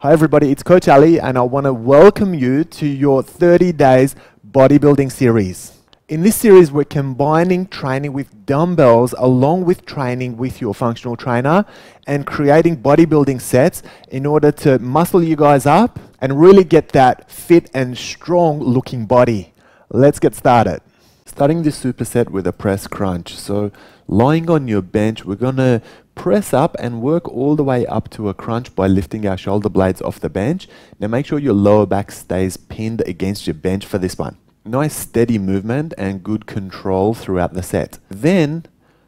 Hi everybody, it's Coach Ali and I want to welcome you to your 30 days bodybuilding series. In this series, we're combining training with dumbbells along with training with your functional trainer and creating bodybuilding sets in order to muscle you guys up and really get that fit and strong looking body. Let's get started. Starting this superset with a press crunch. So lying on your bench, we're going to press up and work all the way up to a crunch by lifting our shoulder blades off the bench. Now make sure your lower back stays pinned against your bench for this one. Nice steady movement and good control throughout the set. Then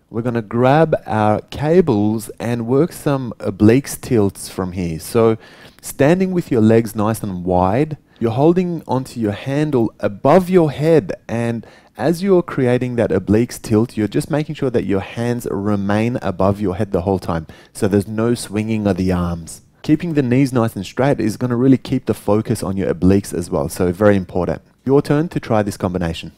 we're going to grab our cables and work some obliques tilts from here. So standing with your legs nice and wide, you're holding onto your handle above your head, and as you're creating that obliques tilt, you're just making sure that your hands remain above your head the whole time, so there's no swinging of the arms. Keeping the knees nice and straight is going to really keep the focus on your obliques as well, so very important. Your turn to try this combination.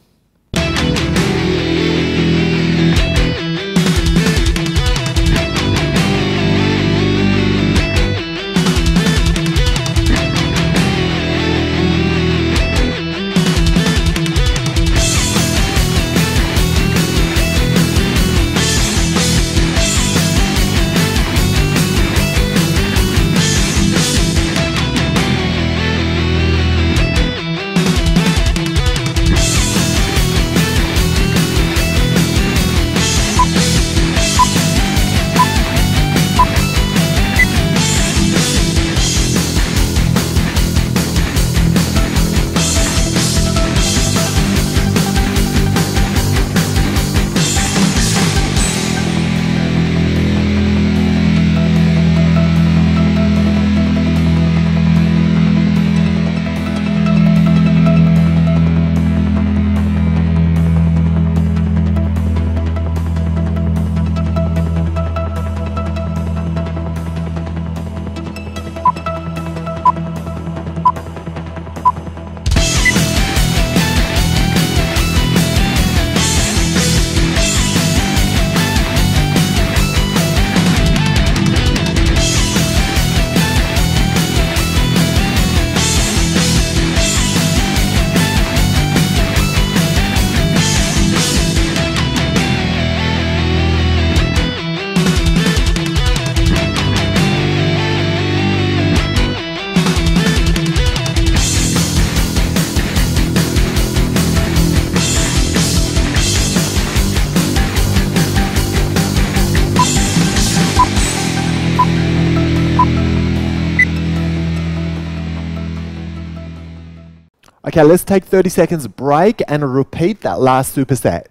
Okay, let's take 30 seconds break and repeat that last superset.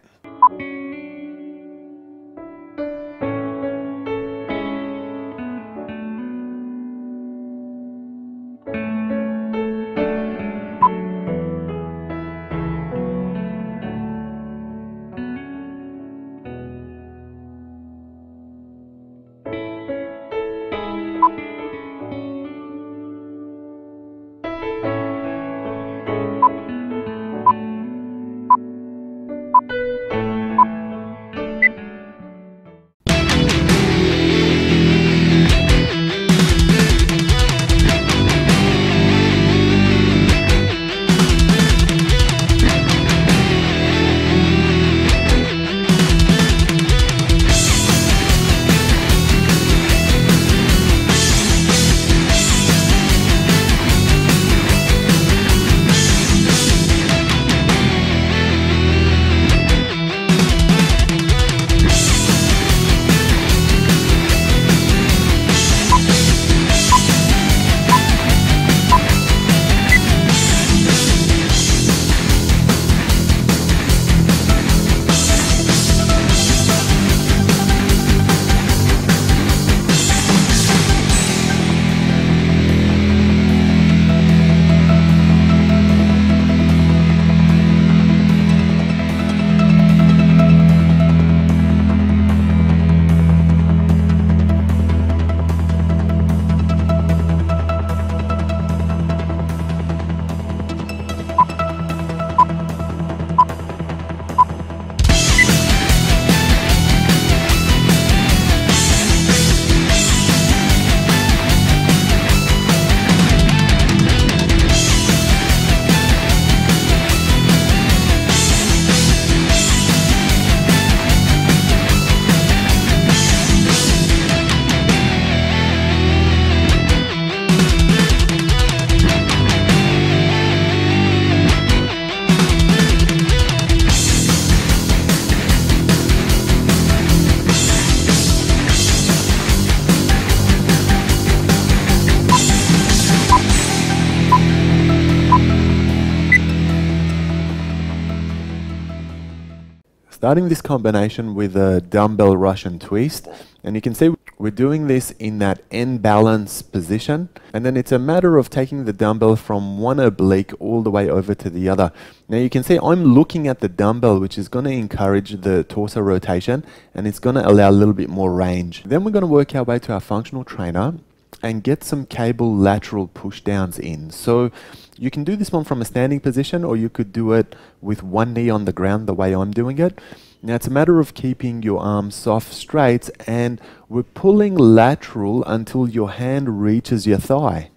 Starting this combination with a dumbbell Russian twist, and you can see we're doing this in that end balance position, and then it's a matter of taking the dumbbell from one oblique all the way over to the other. Now you can see I'm looking at the dumbbell, which is going to encourage the torso rotation, and it's going to allow a little bit more range. Then we're going to work our way to our functional trainer and get some cable lateral push downs in. So you can do this one from a standing position, or you could do it with one knee on the ground the way I'm doing it. Now it's a matter of keeping your arms soft, straight, and we're pulling lateral until your hand reaches your thigh.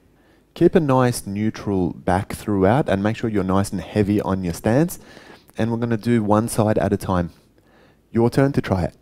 Keep a nice neutral back throughout and make sure you're nice and heavy on your stance. And we're going to do one side at a time. Your turn to try it.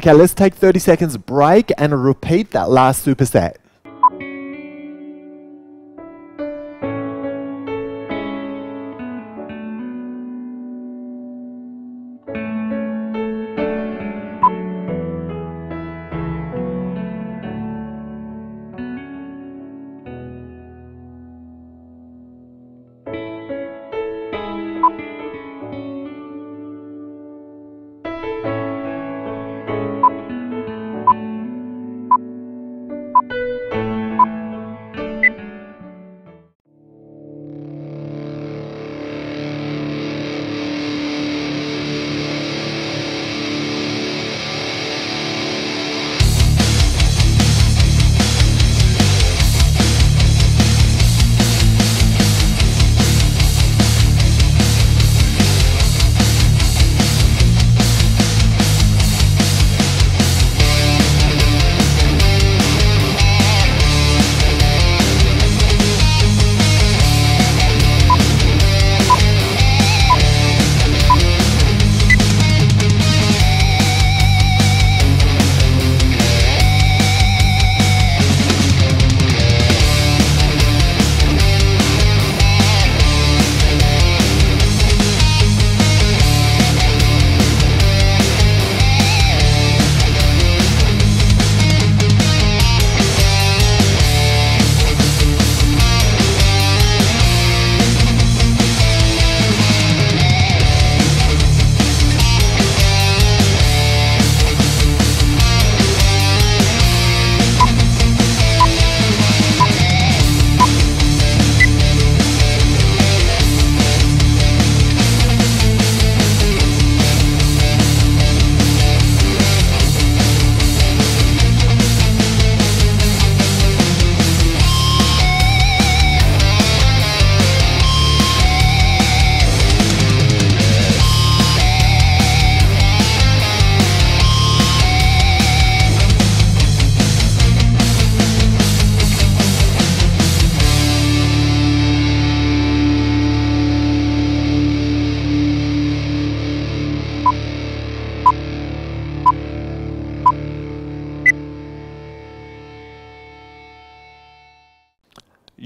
Okay, let's take 30 seconds break and repeat that last superset.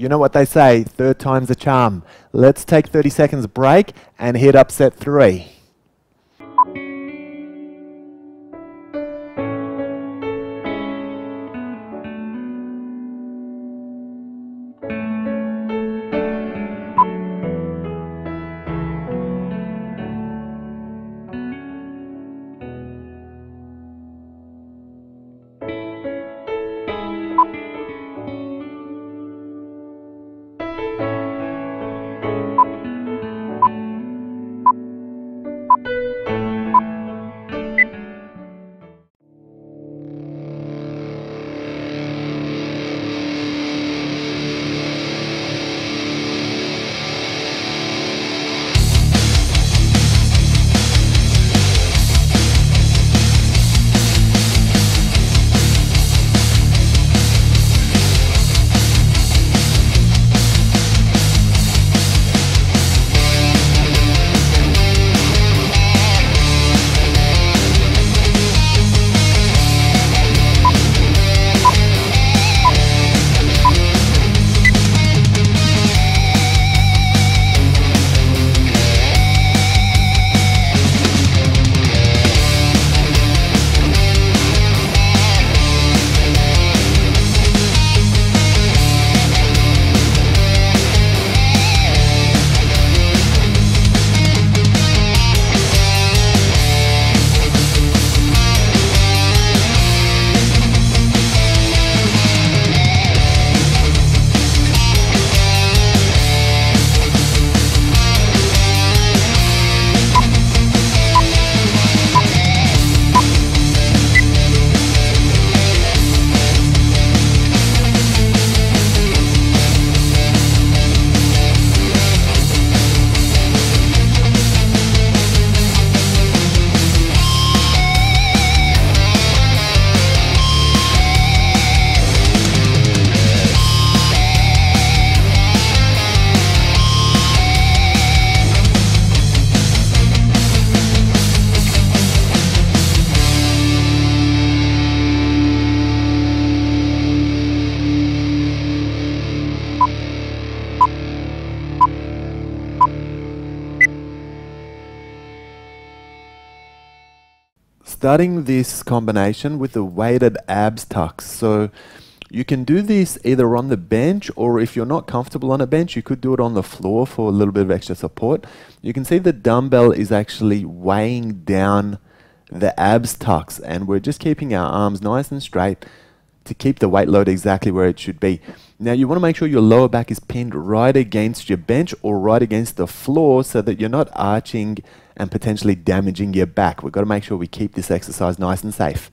You know what they say, third time's a charm. Let's take 30 seconds break and hit up set 3. Starting this combination with the weighted abs tucks. So you can do this either on the bench, or if you're not comfortable on a bench, you could do it on the floor for a little bit of extra support. You can see the dumbbell is actually weighing down the abs tucks, and we're just keeping our arms nice and straight to keep the weight load exactly where it should be. Now you want to make sure your lower back is pinned right against your bench or right against the floor so that you're not arching and potentially damaging your back. We've got to make sure we keep this exercise nice and safe.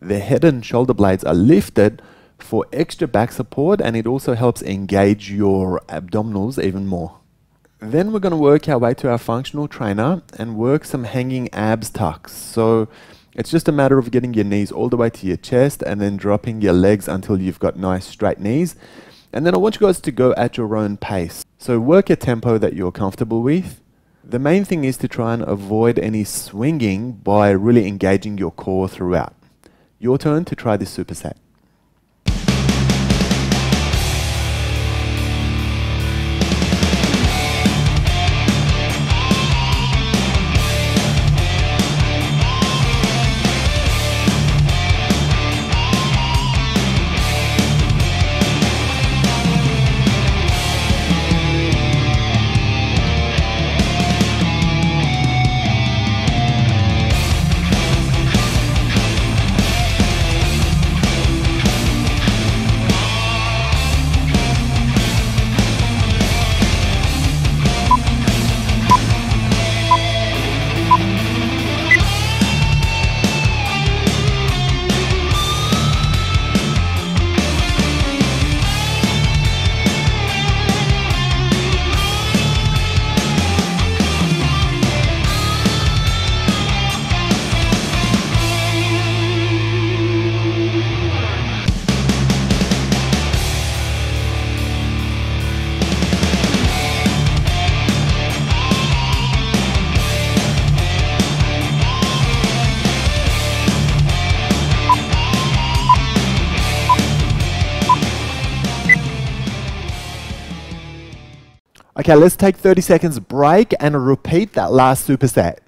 The head and shoulder blades are lifted for extra back support, and it also helps engage your abdominals even more. Then we're going to work our way to our functional trainer and work some hanging abs tucks. So it's just a matter of getting your knees all the way to your chest and then dropping your legs until you've got nice straight knees. And then I want you guys to go at your own pace. So work a tempo that you're comfortable with. The main thing is to try and avoid any swinging by really engaging your core throughout. Your turn to try this superset. Okay, let's take 30 seconds break and repeat that last superset.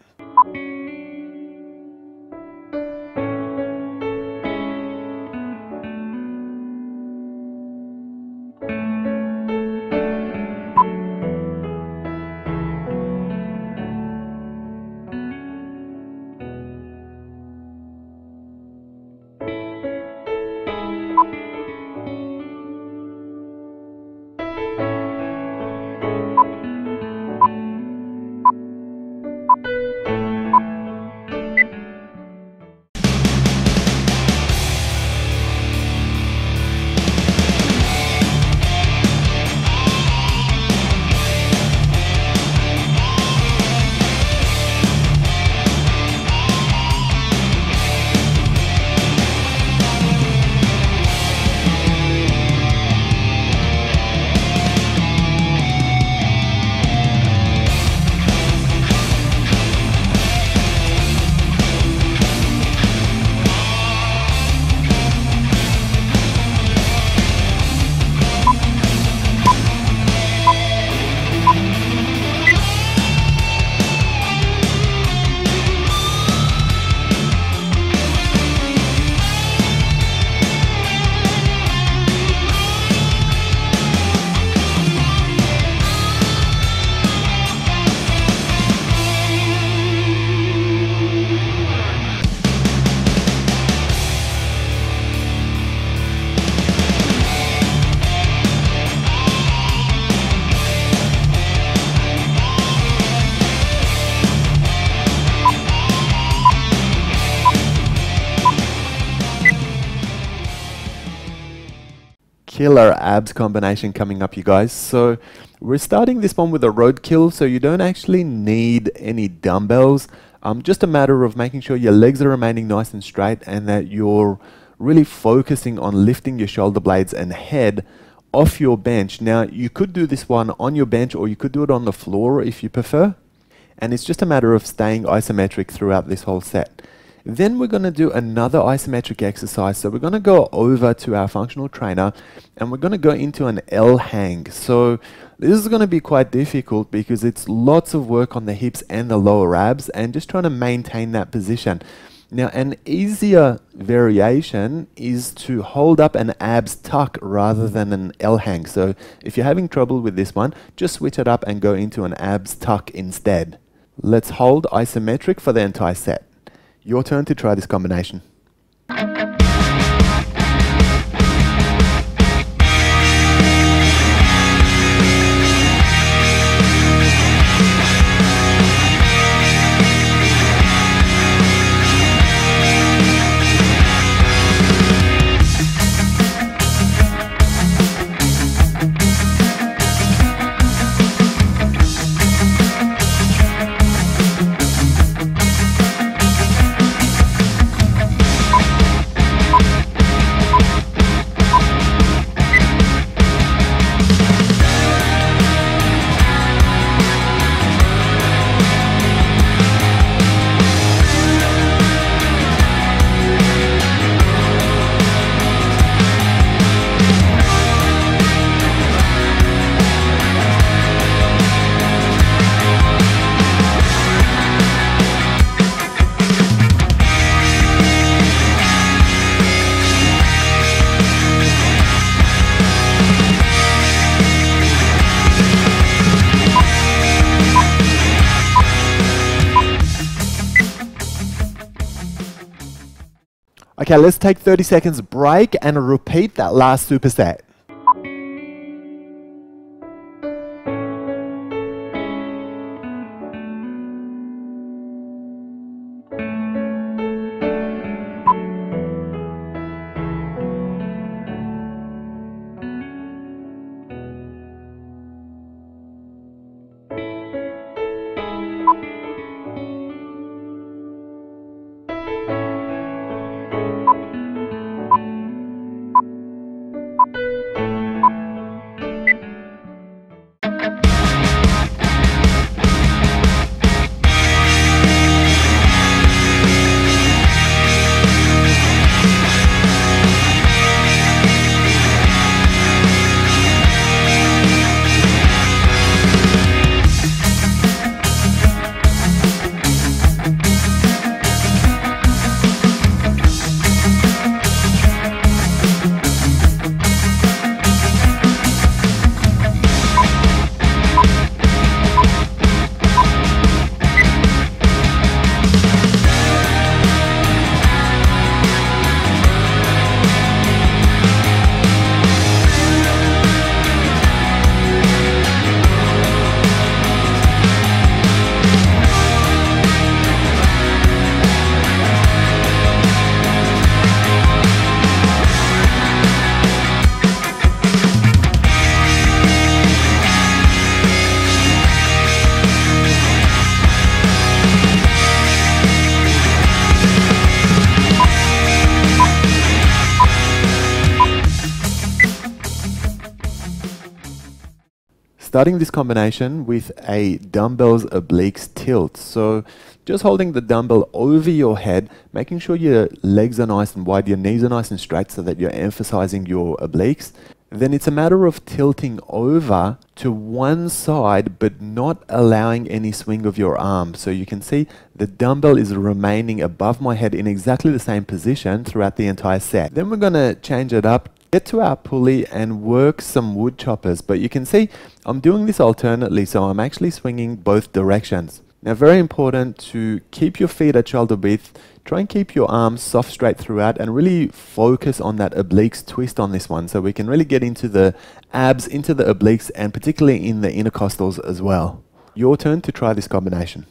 Killer abs combination coming up, you guys. So we're starting this one with a roadkill, so you don't actually need any dumbbells. Just a matter of making sure your legs are remaining nice and straight and that you're really focusing on lifting your shoulder blades and head off your bench. Now, you could do this one on your bench or you could do it on the floor if you prefer. And it's just a matter of staying isometric throughout this whole set. Then we're going to do another isometric exercise. So we're going to go over to our functional trainer and we're going to go into an L hang. So this is going to be quite difficult because it's lots of work on the hips and the lower abs and just trying to maintain that position. Now, an easier variation is to hold up an abs tuck rather than an L hang. So if you're having trouble with this one, just switch it up and go into an abs tuck instead. Let's hold isometric for the entire set. Your turn to try this combination. Okay, let's take 30 seconds break and repeat that last superset. starting this combination with a dumbbells obliques tilt. So just holding the dumbbell over your head, making sure your legs are nice and wide, your knees are nice and straight so that you're emphasizing your obliques. Then it's a matter of tilting over to one side but not allowing any swing of your arm. So you can see the dumbbell is remaining above my head in exactly the same position throughout the entire set. Then we're going to change it up, get to our pulley and work some woodchoppers. But you can see I'm doing this alternately, so I'm actually swinging both directions. Now, very important to keep your feet at shoulder width. Try and keep your arms soft straight throughout and really focus on that obliques twist on this one so we can really get into the abs, into the obliques, and particularly in the intercostals as well. Your turn to try this combination.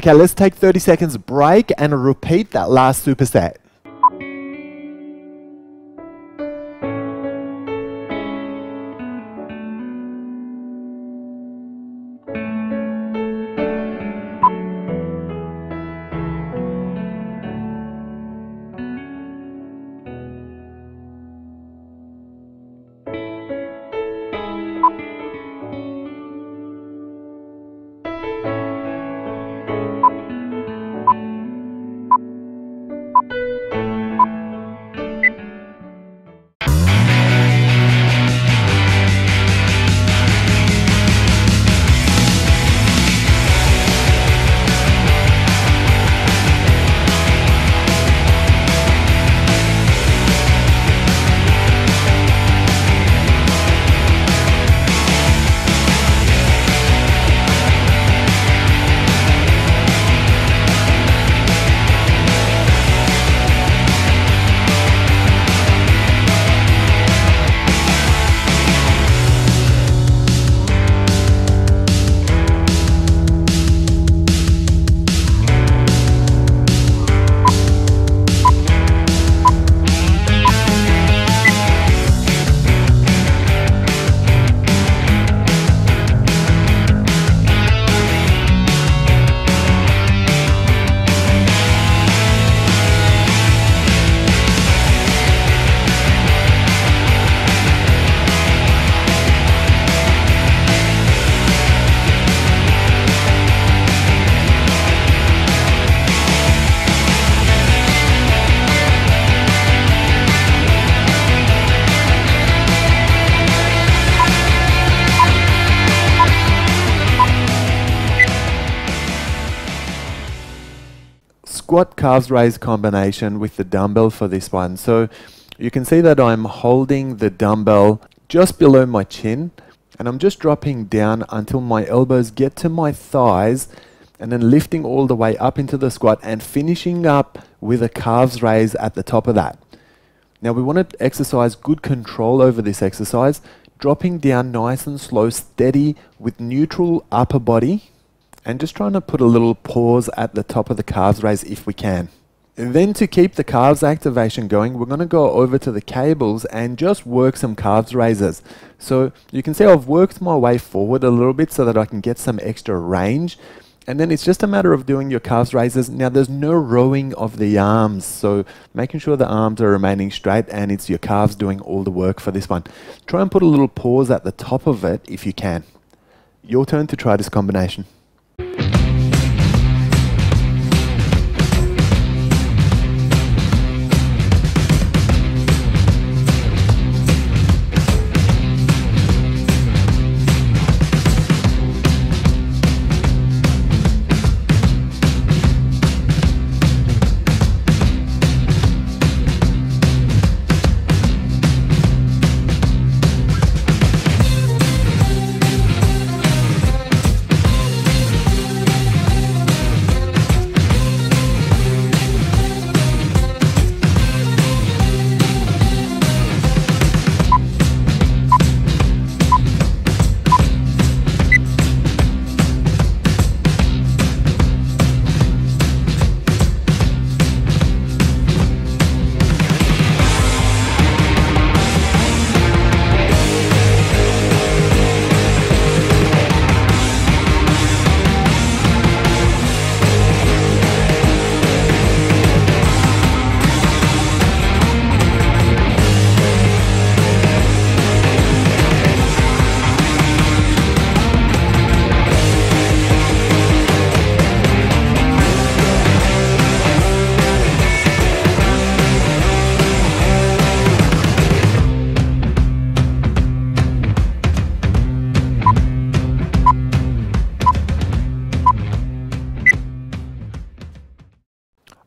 Okay, let's take 30 seconds break and repeat that last superset. Squat calves raise combination with the dumbbell for this one. So you can see that I'm holding the dumbbell just below my chin and I'm just dropping down until my elbows get to my thighs and then lifting all the way up into the squat and finishing up with a calves raise at the top of that. Now we want to exercise good control over this exercise, dropping down nice and slow, steady with neutral upper body, and just trying to put a little pause at the top of the calves raise if we can. And then to keep the calves activation going, we're going to go over to the cables and just work some calves raises. So you can see I've worked my way forward a little bit so that I can get some extra range. And then it's just a matter of doing your calves raises. Now there's no rowing of the arms, so making sure the arms are remaining straight and it's your calves doing all the work for this one. Try and put a little pause at the top of it if you can. Your turn to try this combination.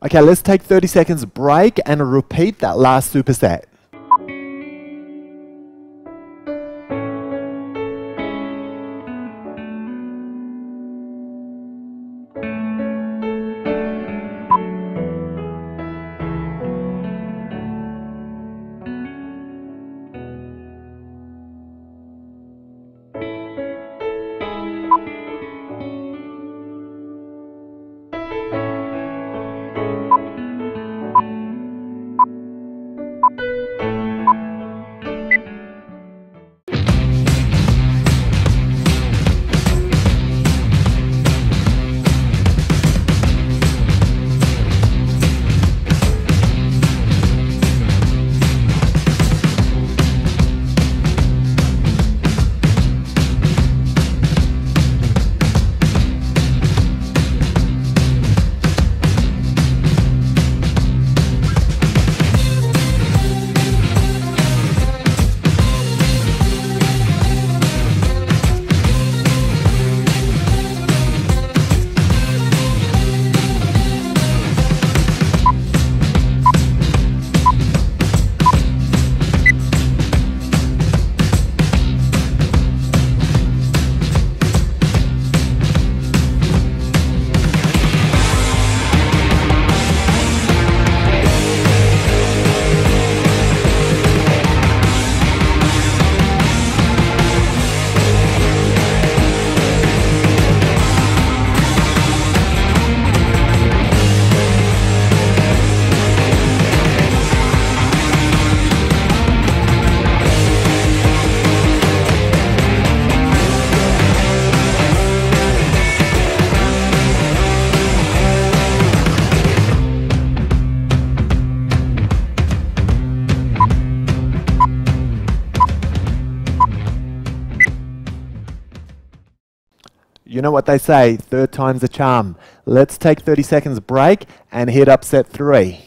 Okay, let's take 30 seconds break and repeat that last superset. You know what they say, third time's a charm. Let's take 30 seconds break and hit up set 3.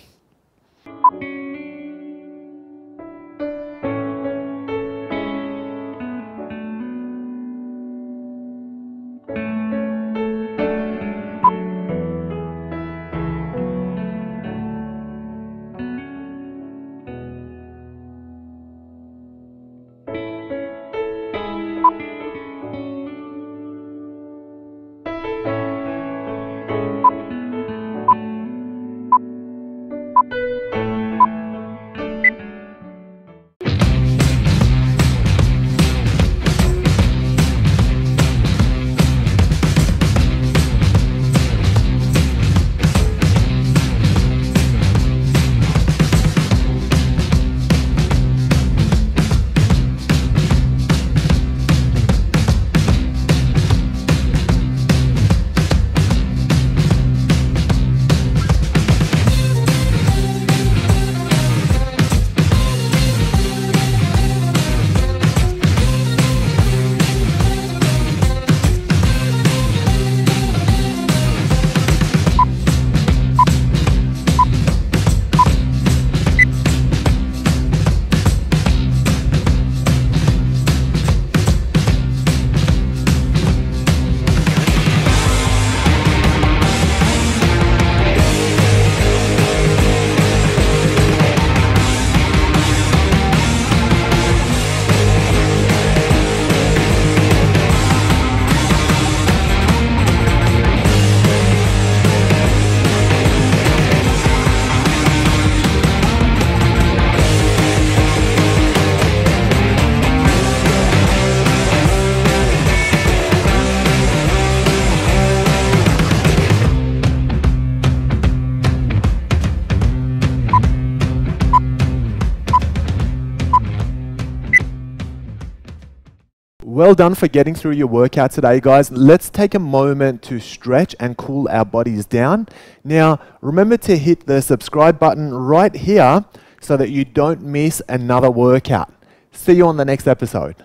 Well done for getting through your workout today, guys. Let's take a moment to stretch and cool our bodies down. Now, remember to hit the subscribe button right here so that you don't miss another workout. See you on the next episode.